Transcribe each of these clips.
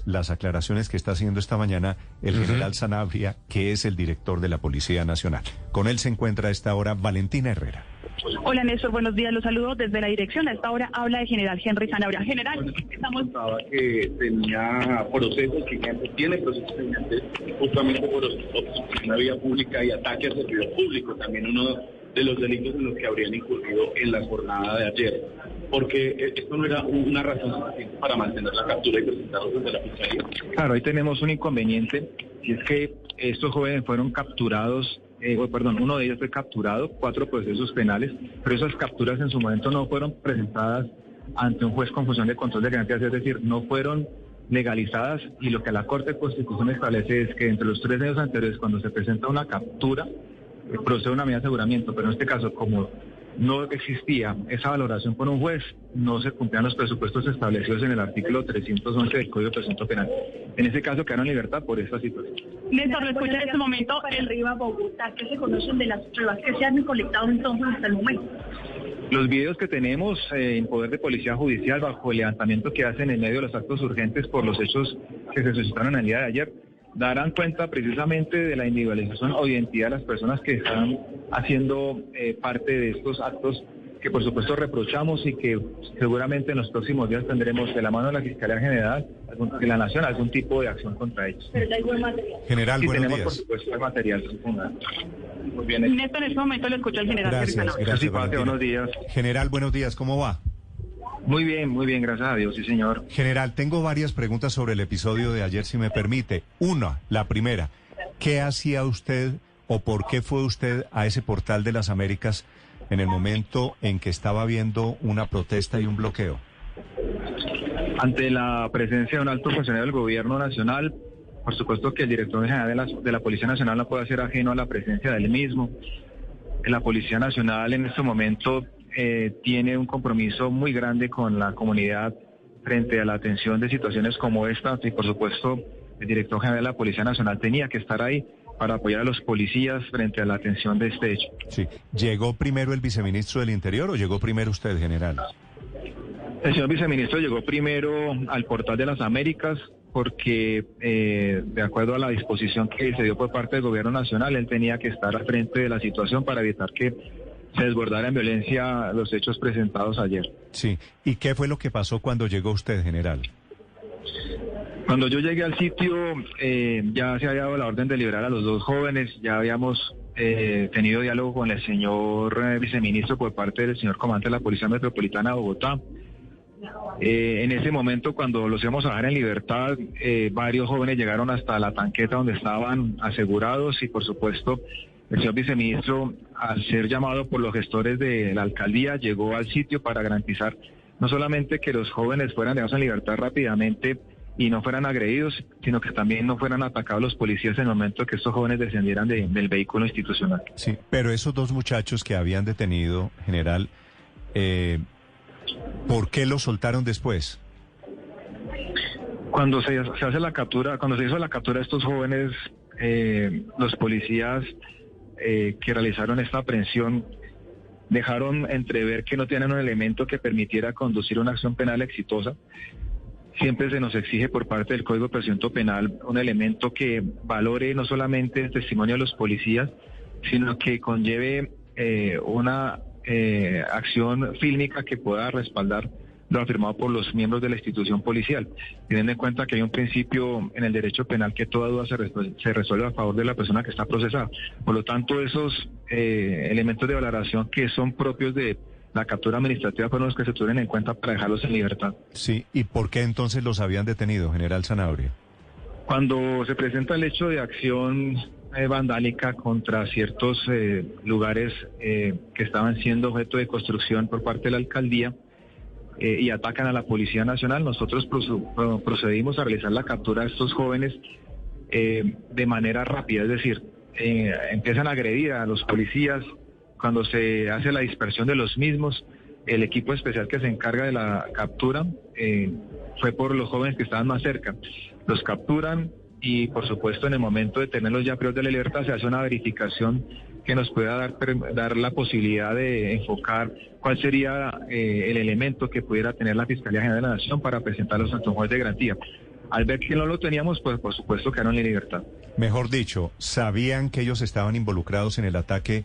Las aclaraciones que está haciendo esta mañana el general Sanabria, que es el director de la Policía Nacional. Con él se encuentra a esta hora Valentina Herrera. Hola Néstor, buenos días, los saludo desde la dirección. A esta hora habla el general Henry Sanabria. General, estamos... que tenía procesos gigantes, tiene procesos gigantes justamente por una vía pública y ataque al servidor público, también uno de los delitos en los que habrían incurrido en la jornada de ayer, porque esto no era una razón suficiente para mantener la captura y presentarlos desde la fiscalía. Claro, ahí tenemos un inconveniente, y es que estos jóvenes fueron capturados, uno de ellos fue capturado, 4 procesos penales, pero esas capturas en su momento no fueron presentadas ante un juez con función de control de garantías, es decir, no fueron legalizadas, y lo que la Corte de Constitución establece es que entre los 3 años anteriores, cuando se presenta una captura, procede una medida de aseguramiento, pero en este caso, como no existía esa valoración por un juez, no se cumplían los presupuestos establecidos en el artículo 311 del Código de Procedimiento Penal. En ese caso quedaron en libertad por esta situación. Néstor, lo escucha en este momento el Riva Bogotá, que se conocen de las pruebas que se han colectado entonces hasta el momento. Los videos que tenemos en poder de Policía Judicial bajo el levantamiento que hacen en medio de los actos urgentes por los hechos que se suscitaron el día de ayer, darán cuenta precisamente de la individualización o identidad de las personas que están haciendo parte de estos actos que por supuesto reprochamos, y que seguramente en los próximos días tendremos de la mano de la Fiscalía General de la Nación algún tipo de acción contra ellos. Pero hay buen material. General, sí, buenos tenemos, días. por supuesto, el material. Muy bien. Néstor, en este momento lo escucha el general. Gracias, buenos días. General, buenos días, ¿cómo va? Muy bien, gracias a Dios, sí señor. General, tengo varias preguntas sobre el episodio de ayer, si me permite. La primera, ¿qué hacía usted o por qué fue usted a ese Portal de las Américas en el momento en que estaba habiendo una protesta y un bloqueo? Ante la presencia de un alto funcionario del gobierno nacional, por supuesto que el director general de la Policía Nacional no puede ser ajeno a la presencia del mismo. La Policía Nacional en este momento tiene un compromiso muy grande con la comunidad frente a la atención de situaciones como esta, y por supuesto el director general de la Policía Nacional tenía que estar ahí para apoyar a los policías frente a la atención de este hecho. Sí. ¿Llegó primero el viceministro del Interior o llegó primero usted, general? El señor viceministro llegó primero al Portal de las Américas porque, de acuerdo a la disposición que se dio por parte del gobierno nacional, él tenía que estar al frente de la situación para evitar que se desbordara en violencia los hechos presentados ayer. Sí. ¿Y qué fue lo que pasó cuando llegó usted, general? Cuando yo llegué al sitio, ya se había dado la orden de liberar a los 2 jóvenes, ya habíamos tenido diálogo con el señor viceministro por parte del señor comandante de la Policía Metropolitana de Bogotá. En ese momento, cuando los íbamos a dejar en libertad, varios jóvenes llegaron hasta la tanqueta donde estaban asegurados, y por supuesto el señor viceministro, al ser llamado por los gestores de la alcaldía, llegó al sitio para garantizar no solamente que los jóvenes fueran dejados en libertad rápidamente y no fueran agredidos, sino que también no fueran atacados los policías en el momento que estos jóvenes descendieran del vehículo institucional. Sí, pero esos 2 muchachos que habían detenido, general, ¿por qué los soltaron después? Cuando se hace la captura, cuando se hizo la captura de estos jóvenes, los policías que realizaron esta aprehensión dejaron entrever que no tienen un elemento que permitiera conducir una acción penal exitosa. Siempre se nos exige por parte del Código de Procedimiento Penal un elemento que valore no solamente el testimonio de los policías, sino que conlleve una acción fílmica que pueda respaldar lo afirmado por los miembros de la institución policial, teniendo en cuenta que hay un principio en el derecho penal que toda duda se resuelve a favor de la persona que está procesada. Por lo tanto, esos elementos de valoración que son propios de la captura administrativa fueron los que se tuvieron en cuenta para dejarlos en libertad. Sí, ¿y por qué entonces los habían detenido, general Sanabria? Cuando se presenta el hecho de acción vandálica contra ciertos lugares que estaban siendo objeto de construcción por parte de la alcaldía, y atacan a la Policía Nacional, nosotros procedimos a realizar la captura de estos jóvenes de manera rápida, es decir, empiezan a agredir a los policías. Cuando se hace la dispersión de los mismos, el equipo especial que se encarga de la captura fue por los jóvenes que estaban más cerca. Los capturan y, por supuesto, en el momento de tenerlos ya privados de la libertad, se hace una verificación que nos pueda dar la posibilidad de enfocar cuál sería el elemento que pudiera tener la Fiscalía General de la Nación para presentarlos ante un juez de garantía. Al ver que no lo teníamos, pues por supuesto quedaron en libertad. Mejor dicho, ¿sabían que ellos estaban involucrados en el ataque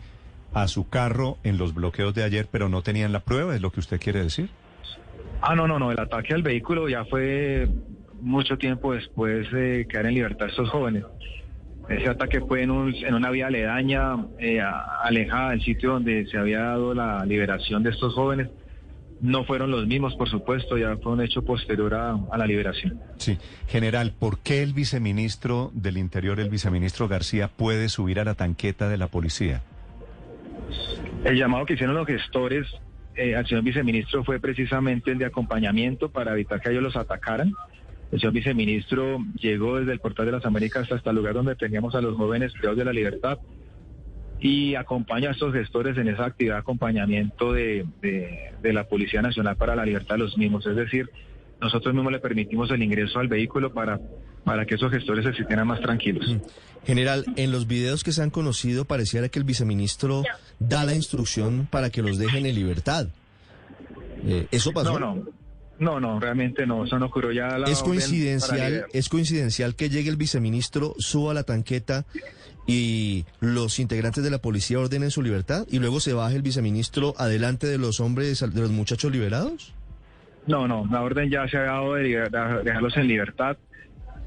a su carro en los bloqueos de ayer, pero no tenían la prueba? ¿Es lo que usted quiere decir? No, el ataque al vehículo ya fue mucho tiempo después de quedar en libertad estos jóvenes. Ese ataque fue en una vía aledaña, alejada del sitio donde se había dado la liberación de estos jóvenes. No fueron los mismos, por supuesto, ya fue un hecho posterior a la liberación. Sí. General, ¿por qué el viceministro del Interior, el viceministro García, puede subir a la tanqueta de la policía? El llamado que hicieron los gestores al señor viceministro fue precisamente el de acompañamiento para evitar que ellos los atacaran. El señor viceministro llegó desde el Portal de las Américas hasta el lugar donde teníamos a los jóvenes privados de la libertad y acompaña a estos gestores en esa actividad de acompañamiento de la Policía Nacional para la libertad de los mismos. Es decir, nosotros mismos le permitimos el ingreso al vehículo para que esos gestores se sintieran más tranquilos. General, en los videos que se han conocido pareciera que el viceministro da la instrucción para que los dejen en libertad. ¿Eso pasó? No, realmente no, eso no ocurrió ya. ¿Es coincidencial que llegue el viceministro, suba a la tanqueta y los integrantes de la policía ordenen su libertad y luego se baje el viceministro adelante de los hombres, de los muchachos liberados? No, la orden ya se ha dado de dejarlos en libertad.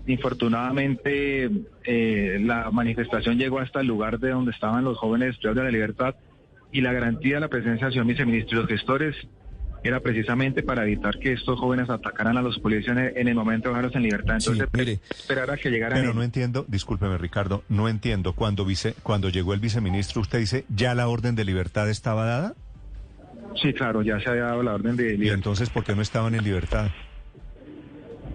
Infortunadamente, la manifestación llegó hasta el lugar de donde estaban los jóvenes privados de la libertad y la garantía de la presencia del señor viceministro y los gestores era precisamente para evitar que estos jóvenes atacaran a los policías en el momento de dejarlos en libertad. Entonces, esperar a que llegaran. Pero no entiendo, discúlpeme Ricardo, no entiendo. Cuando llegó el viceministro, usted dice, ¿ya la orden de libertad estaba dada? Sí, claro, ya se había dado la orden de libertad. ¿Y entonces por qué no estaban en libertad?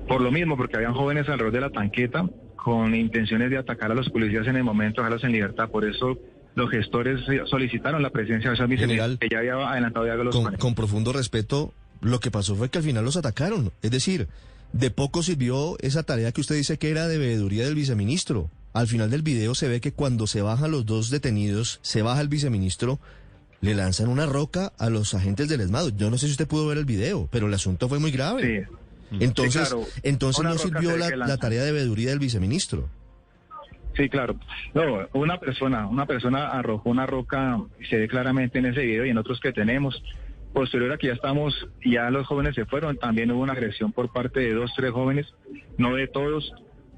Por lo mismo, porque habían jóvenes alrededor de la tanqueta con intenciones de atacar a los policías en el momento de dejarlos en libertad. Por eso los gestores solicitaron la presencia de ese viceministro que ya había adelantado ya los con profundo respeto, lo que pasó fue que al final los atacaron. Es decir, de poco sirvió esa tarea que usted dice que era de veeduría del viceministro. Al final del video se ve que cuando se bajan los dos detenidos, se baja el viceministro, le lanzan una roca a los agentes del ESMAD. Yo no sé si usted pudo ver el video, pero el asunto fue muy grave. Sí. Entonces, sí, claro. No sirvió la tarea de veeduría del viceministro. Sí, claro. No, una persona arrojó una roca, se ve claramente en ese video y en otros que tenemos. Posterior a que ya los jóvenes se fueron, también hubo una agresión por parte de 2, 3 jóvenes, no de todos,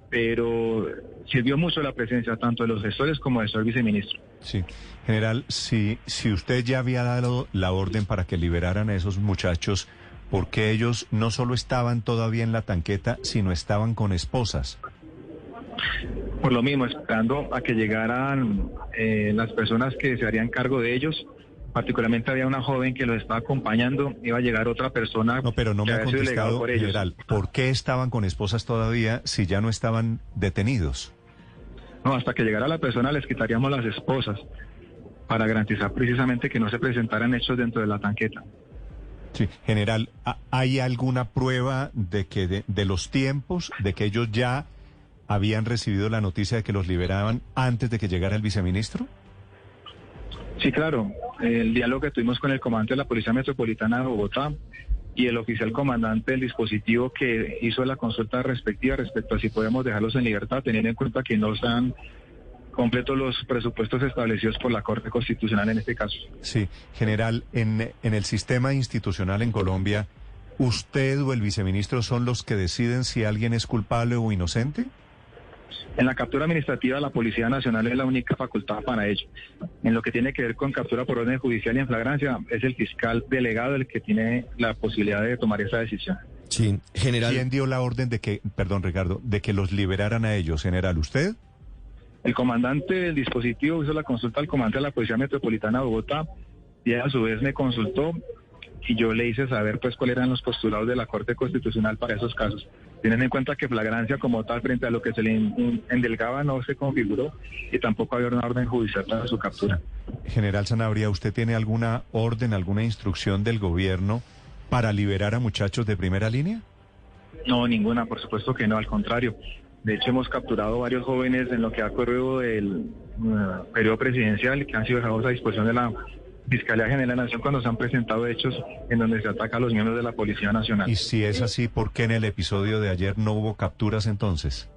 pero sirvió mucho la presencia tanto de los gestores como del señor viceministro. Sí, general, si usted ya había dado la orden para que liberaran a esos muchachos, ¿por qué ellos no solo estaban todavía en la tanqueta, sino estaban con esposas? Por lo mismo, esperando a que llegaran las personas que se harían cargo de ellos. Particularmente había una joven que los estaba acompañando, iba a llegar otra persona. No, pero no me ha contestado, general, ¿por qué estaban con esposas todavía si ya no estaban detenidos? No, hasta que llegara la persona les quitaríamos las esposas para garantizar precisamente que no se presentaran hechos dentro de la tanqueta. Sí, general, ¿hay alguna prueba de que de los tiempos, de que ellos ya habían recibido la noticia de que los liberaban antes de que llegara el viceministro? Sí, claro. El diálogo que tuvimos con el comandante de la Policía Metropolitana de Bogotá y el oficial comandante del dispositivo que hizo la consulta respectiva respecto a si podemos dejarlos en libertad, teniendo en cuenta que no están completos los presupuestos establecidos por la Corte Constitucional en este caso. Sí, general, en el sistema institucional en Colombia, ¿usted o el viceministro son los que deciden si alguien es culpable o inocente? En la captura administrativa, la Policía Nacional es la única facultad para ello. En lo que tiene que ver con captura por orden judicial y en flagrancia, es el fiscal delegado el que tiene la posibilidad de tomar esa decisión. Sí, general. ¿Quién dio la orden de que los liberaran a ellos, general? ¿Usted? El comandante del dispositivo hizo la consulta al comandante de la Policía Metropolitana de Bogotá y a su vez me consultó y yo le hice saber pues cuáles eran los postulados de la Corte Constitucional para esos casos. Tienen en cuenta que flagrancia como tal frente a lo que se le endilgaba no se configuró y tampoco había una orden judicial para su captura. General Sanabria, ¿usted tiene alguna orden, alguna instrucción del gobierno para liberar a muchachos de primera línea? No, ninguna, por supuesto que no, al contrario. De hecho, hemos capturado varios jóvenes en lo que ha ocurrido del periodo presidencial que han sido dejados a disposición Fiscalía General de la Nación cuando se han presentado hechos en donde se ataca a los miembros de la Policía Nacional. Y si es así, ¿por qué en el episodio de ayer no hubo capturas entonces?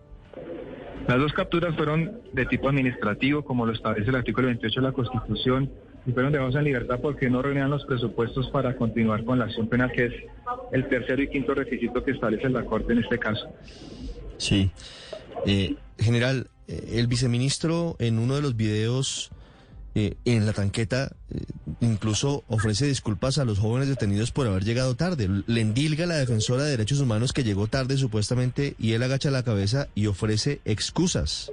Las dos capturas fueron de tipo administrativo, como lo establece el artículo 28 de la Constitución, y fueron dejados en libertad porque no reunían los presupuestos para continuar con la acción penal, que es el tercero y quinto requisito que establece la Corte en este caso. Sí. General, el viceministro en uno de los videos en la tanqueta incluso ofrece disculpas a los jóvenes detenidos por haber llegado tarde. Le endilga a la defensora de derechos humanos que llegó tarde supuestamente y él agacha la cabeza y ofrece excusas.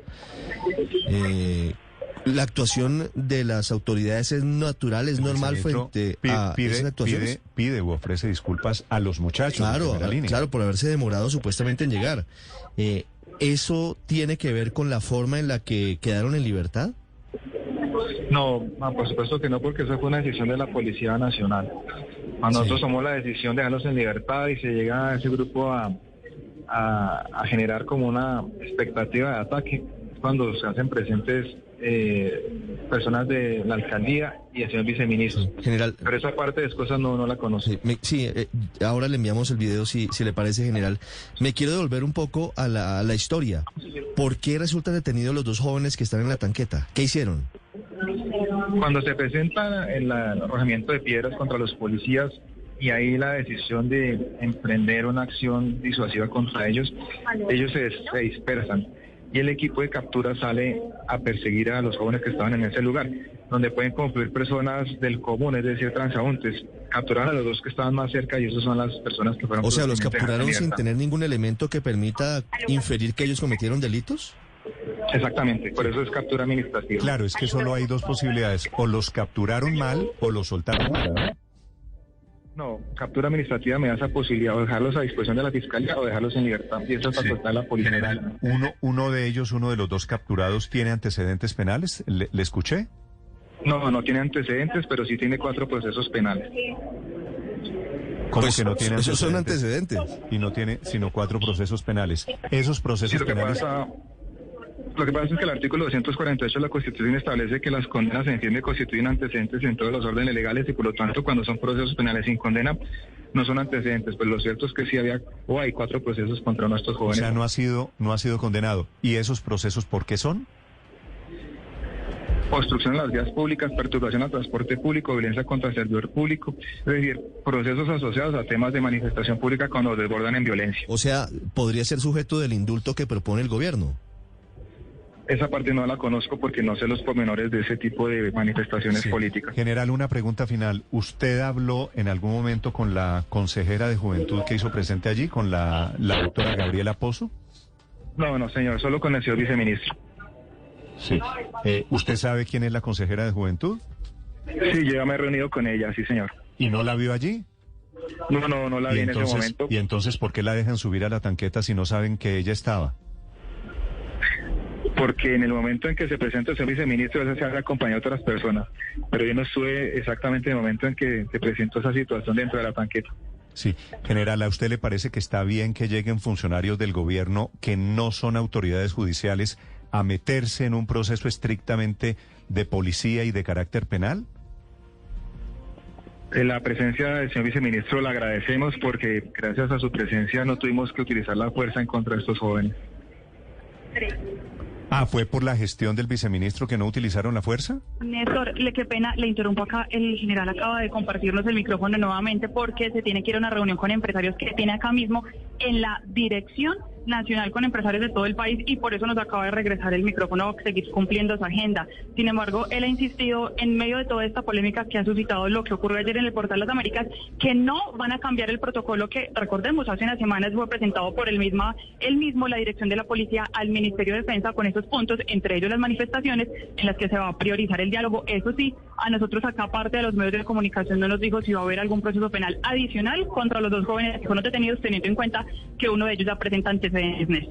La actuación de las autoridades es natural, es normal frente a esas actuaciones. Pide o ofrece disculpas a los muchachos. Claro, por haberse demorado supuestamente en llegar. ¿Eso tiene que ver con la forma en la que quedaron en libertad? No, por supuesto que no, porque esa fue una decisión de la Policía Nacional. Nosotros tomamos la decisión de dejarlos en libertad y se llega a ese grupo a generar como una expectativa de ataque cuando se hacen presentes personas de la alcaldía y el señor viceministro. General, pero esa parte de las cosas no la conozco. Ahora le enviamos el video si le parece, general. Me quiero devolver un poco a la historia. ¿Por qué resultan detenidos los dos jóvenes que están en la tanqueta? ¿Qué hicieron? Cuando se presenta el arrojamiento de piedras contra los policías y ahí la decisión de emprender una acción disuasiva contra ellos se dispersan. Y el equipo de captura sale a perseguir a los jóvenes que estaban en ese lugar, donde pueden confluir personas del común, es decir, transeúntes. Capturaron a los dos que estaban más cerca y esas son las personas que fueron... O sea, ¿los capturaron sin tener ningún elemento que permita inferir que ellos cometieron delitos? Exactamente, por eso es captura administrativa. Claro, es que solo hay dos posibilidades, o los capturaron mal o los soltaron mal, ¿no? No, captura administrativa me da esa posibilidad, o dejarlos a disposición de la Fiscalía o dejarlos en libertad, y eso es facultad de la Policía. General, uno de los dos capturados, ¿tiene antecedentes penales? ¿Le escuché? No tiene antecedentes, pero sí tiene 4 procesos penales. ¿Cómo que no tiene antecedentes? Esos son antecedentes. Y no tiene sino 4 procesos penales. Esos procesos penales... Lo que pasa es que el artículo 248 de la Constitución establece que las condenas se entiende constituyen antecedentes en todos los órdenes legales y por lo tanto cuando son procesos penales sin condena no son antecedentes, pero lo cierto es que sí hay 4 procesos contra nuestros jóvenes. O sea, no ha sido condenado. ¿Y esos procesos por qué son? Obstrucción a las vías públicas, perturbación al transporte público, violencia contra el servidor público, es decir, procesos asociados a temas de manifestación pública cuando desbordan en violencia. O sea, podría ser sujeto del indulto que propone el gobierno. Esa parte no la conozco porque no sé los pormenores de ese tipo de manifestaciones políticas. General, una pregunta final. ¿Usted habló en algún momento con la consejera de Juventud que hizo presente allí, con la doctora Gabriela Pozo? No, señor, solo con el señor viceministro. Sí. ¿Usted sabe quién es la consejera de Juventud? Sí, yo ya me he reunido con ella, sí, señor. ¿Y no la vio allí? No la vi en ese momento. ¿Y entonces por qué la dejan subir a la tanqueta si no saben que ella estaba? Porque en el momento en que se presenta el señor viceministro, eso se hace acompañado de otras personas. Pero yo no estuve exactamente en el momento en que se presentó esa situación dentro de la tanqueta. Sí. General, ¿a usted le parece que está bien que lleguen funcionarios del gobierno que no son autoridades judiciales a meterse en un proceso estrictamente de policía y de carácter penal? La presencia del señor viceministro la agradecemos porque gracias a su presencia no tuvimos que utilizar la fuerza en contra de estos jóvenes. ¿Fue por la gestión del viceministro que no utilizaron la fuerza? Néstor, qué pena, le interrumpo acá. El general acaba de compartirnos el micrófono nuevamente porque se tiene que ir a una reunión con empresarios que tiene acá mismo en la Dirección Nacional con empresarios de todo el país y por eso nos acaba de regresar el micrófono a seguir cumpliendo esa agenda. Sin embargo, él ha insistido en medio de toda esta polémica que ha suscitado lo que ocurrió ayer en el Portal Las Américas, que no van a cambiar el protocolo que, recordemos, hace unas semanas fue presentado por él mismo, la dirección de la policía al Ministerio de Defensa con esos puntos, entre ellos las manifestaciones en las que se va a priorizar el diálogo. Eso sí, a nosotros acá parte de los medios de comunicación no nos dijo si va a haber algún proceso penal adicional contra los dos jóvenes que fueron detenidos, teniendo en cuenta que uno de ellos ya presenta antecedentes, Néstor.